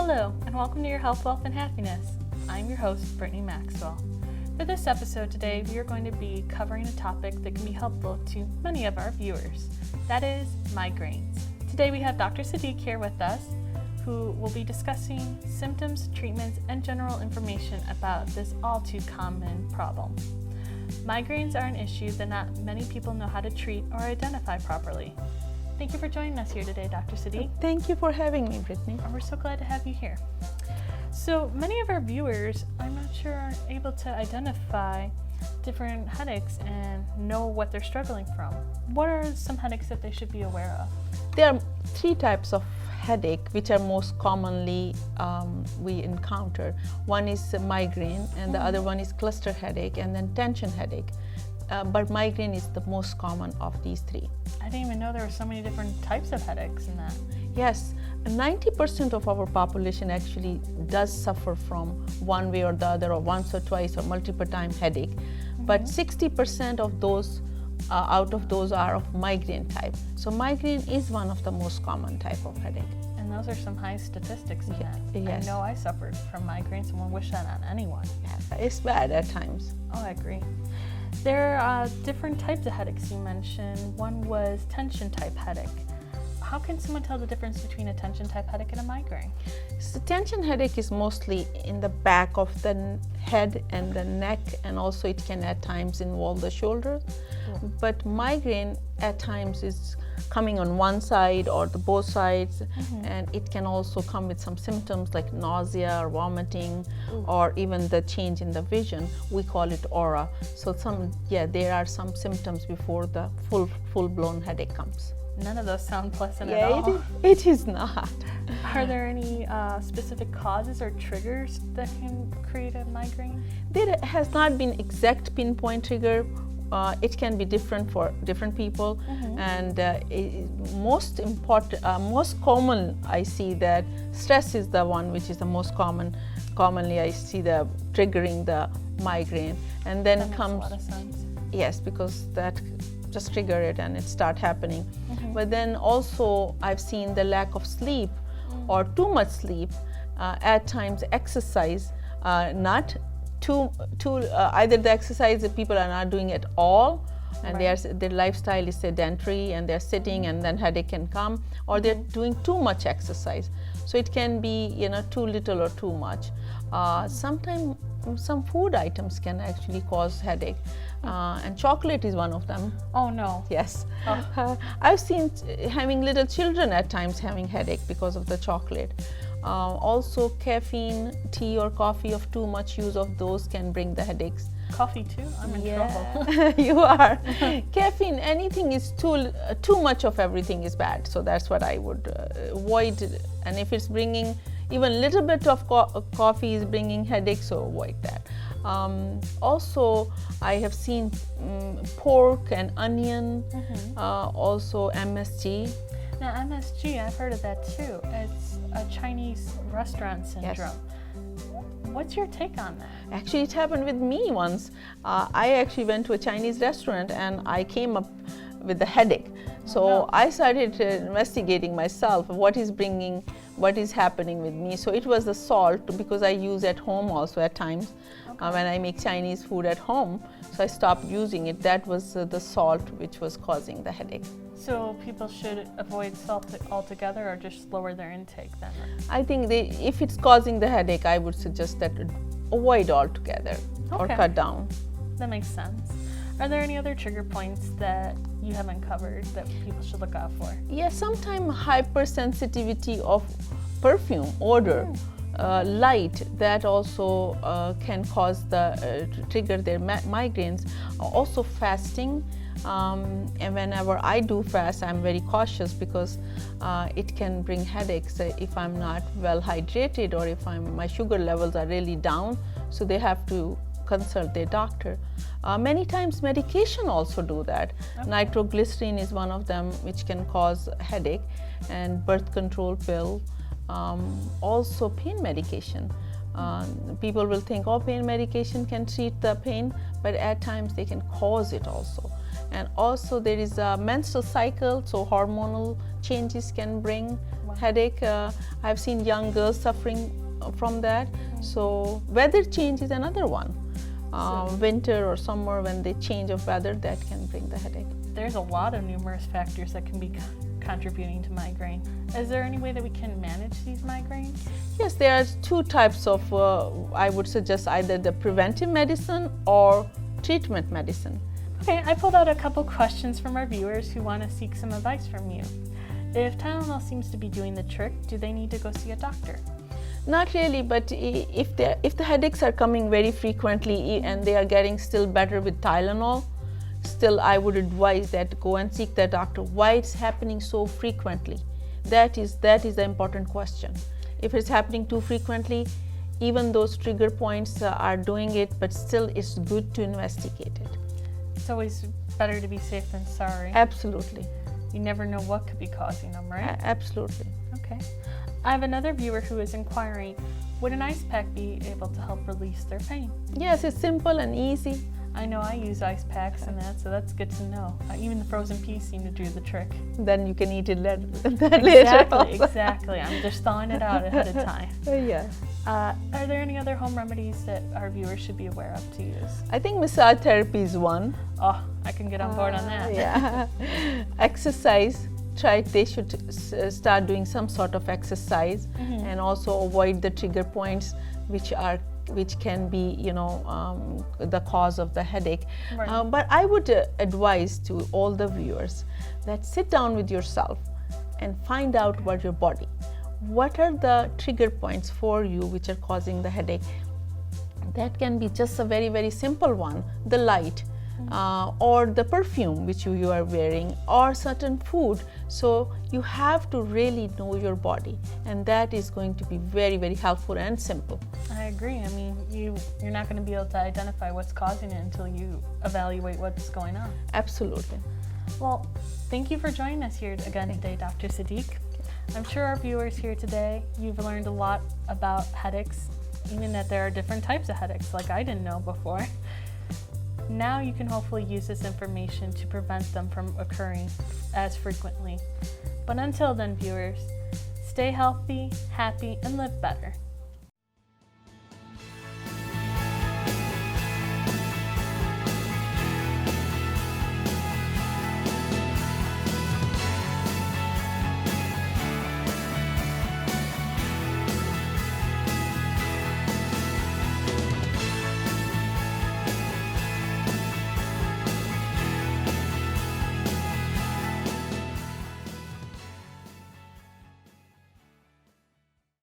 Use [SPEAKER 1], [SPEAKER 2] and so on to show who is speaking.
[SPEAKER 1] Hello, and welcome to your Health, Wealth, and Happiness. I'm your host, Brittany Maxwell. For this episode today, we are going to be covering a topic that can be helpful to many of our viewers. That is migraines. Today we have Dr. Sadiq here with us, who will be discussing symptoms, treatments, and general information about this all too common problem. Migraines are an issue that not many people know how to treat or identify properly. Thank you for joining us here today, Dr. Sadiq.
[SPEAKER 2] Thank you for having me, Brittany.
[SPEAKER 1] We're so glad to have you here. So many of our viewers, I'm not sure, are able to identify different headaches and know what they're struggling from. What are some headaches that they should be aware of?
[SPEAKER 2] There are three types of headache which are most commonly we encounter. One is migraine, and the other one is cluster headache, and then tension headache. But migraine is the most common of these three.
[SPEAKER 1] I didn't even know there were so many different types of headaches in that.
[SPEAKER 2] Yes, 90% of our population actually does suffer from one way or the other, or once or twice or multiple time headache. But 60% of those out of those are of migraine type. So migraine is one of the most common type of headache.
[SPEAKER 1] And those are some high statistics in that.
[SPEAKER 2] Yes.
[SPEAKER 1] I know I suffered from migraines, and won't wish that on anyone.
[SPEAKER 2] Yeah, it's bad at times.
[SPEAKER 1] Oh, I agree. There are different types of headaches you mentioned. One was tension type headache. How can someone tell the difference between a tension type headache and a migraine?
[SPEAKER 2] So tension headache is mostly in the back of the head and the neck, and also it can at times involve the shoulder. But migraine at times is coming on one side or the both sides, and it can also come with some symptoms like nausea or vomiting, or even the change in the vision. We call it aura. So there are some symptoms before the full-blown headache comes.
[SPEAKER 1] None of those sound pleasant at all.
[SPEAKER 2] It is not.
[SPEAKER 1] Are there any specific causes or triggers that can create a migraine?
[SPEAKER 2] There has not been exact pinpoint trigger. It can be different for different people, and most common I see that stress is the one which is the most commonly I see the triggering the migraine, and then
[SPEAKER 1] that
[SPEAKER 2] comes
[SPEAKER 1] makes a lot of sense.
[SPEAKER 2] Yes, because that just trigger it and it start happening. But then also I've seen the lack of sleep or too much sleep, at times exercise, not either the exercise that people are not doing at all, and their lifestyle is sedentary and they're sitting, and then headache can come, or they're doing too much exercise. So it can be too little or too much. Sometimes some food items can actually cause headache, and chocolate is one of them.
[SPEAKER 1] Oh no.
[SPEAKER 2] Yes. I've seen having little children at times having headache because of the chocolate. Also caffeine, tea or coffee of too much use of those can bring the headaches.
[SPEAKER 1] Coffee too? I'm in trouble.
[SPEAKER 2] You are. Caffeine, anything is too much of everything is bad. So that's what I would avoid. And if it's bringing even little bit of coffee is bringing headache, so avoid that. Also, I have seen pork and onion, also MSG.
[SPEAKER 1] Now MSG, I've heard of that too. It's a Chinese restaurant syndrome.
[SPEAKER 2] Yes.
[SPEAKER 1] What's your take on that?
[SPEAKER 2] Actually, it happened with me once. I actually went to a Chinese restaurant and I came up with a headache. So I started investigating myself what is happening with me. So it was the salt, because I use at home also at times when I make Chinese food at home. So I stopped using it. That was the salt which was causing the headache.
[SPEAKER 1] So people should avoid salt altogether, or just lower their intake then?
[SPEAKER 2] I think if it's causing the headache, I would suggest that avoid altogether or cut down.
[SPEAKER 1] That makes sense. Are there any other trigger points that you haven't covered that people should look out for?
[SPEAKER 2] Yeah, sometimes hypersensitivity of perfume, odor, light, that also can cause trigger their migraines. Also fasting. And whenever I do fast, I'm very cautious because it can bring headaches if I'm not well hydrated, or if my sugar levels are really down. So they have to consult their doctor. Many times medication also do that. Nitroglycerin is one of them which can cause headache, and birth control pill, also pain medication. People will think, pain medication can treat the pain, but at times they can cause it also. And also there is a menstrual cycle, so hormonal changes can bring headache. I've seen young girls suffering from that. So weather change is another one. Winter or summer, when they change of weather, that can bring the headache.
[SPEAKER 1] There's a lot of numerous factors that can be contributing to migraine. Is there any way that we can manage these migraines?
[SPEAKER 2] Yes, there are two types of, I would suggest either the preventive medicine or treatment medicine.
[SPEAKER 1] Okay, I pulled out a couple questions from our viewers who want to seek some advice from you. If Tylenol seems to be doing the trick, do they need to go see a doctor?
[SPEAKER 2] Not really, but if the headaches are coming very frequently and they are getting still better with Tylenol, still I would advise that go and seek the doctor. Why it's happening so frequently? That is the important question. If it's happening too frequently, even those trigger points are doing it, but still it's good to investigate it.
[SPEAKER 1] It's always better to be safe than sorry.
[SPEAKER 2] Absolutely.
[SPEAKER 1] You never know what could be causing them, right?
[SPEAKER 2] Absolutely.
[SPEAKER 1] Okay. I have another viewer who is inquiring, would an ice pack be able to help release their pain?
[SPEAKER 2] Yes, it's simple and easy.
[SPEAKER 1] I know I use ice packs and that, so that's good to know. Even the frozen peas seem to do the trick.
[SPEAKER 2] Then you can eat it later.
[SPEAKER 1] Exactly. I'm just thawing it out ahead of time.
[SPEAKER 2] Yeah.
[SPEAKER 1] Are there any other home remedies that our viewers should be aware of to use?
[SPEAKER 2] I think massage therapy is one.
[SPEAKER 1] Oh, I can get on board on that.
[SPEAKER 2] Yeah. Exercise. They should start doing some sort of exercise, and also avoid the trigger points which can be the cause of the headache.
[SPEAKER 1] Right.
[SPEAKER 2] But I would advise to all the viewers that sit down with yourself and find out what are the trigger points for you which are causing the headache. That can be just a very, very simple one, the light, or the perfume which you are wearing, or certain food. So you have to really know your body, and that is going to be very, very helpful and simple.
[SPEAKER 1] I agree. I mean, you're not going to be able to identify what's causing it until you evaluate what's going on.
[SPEAKER 2] Absolutely.
[SPEAKER 1] Well, thank you for joining us here again today, Dr. Sadiq. I'm sure our viewers here today, you've learned a lot about headaches, even that there are different types of headaches, like I didn't know before. Now you can hopefully use this information to prevent them from occurring as frequently. But until then, viewers, stay healthy, happy, and live better.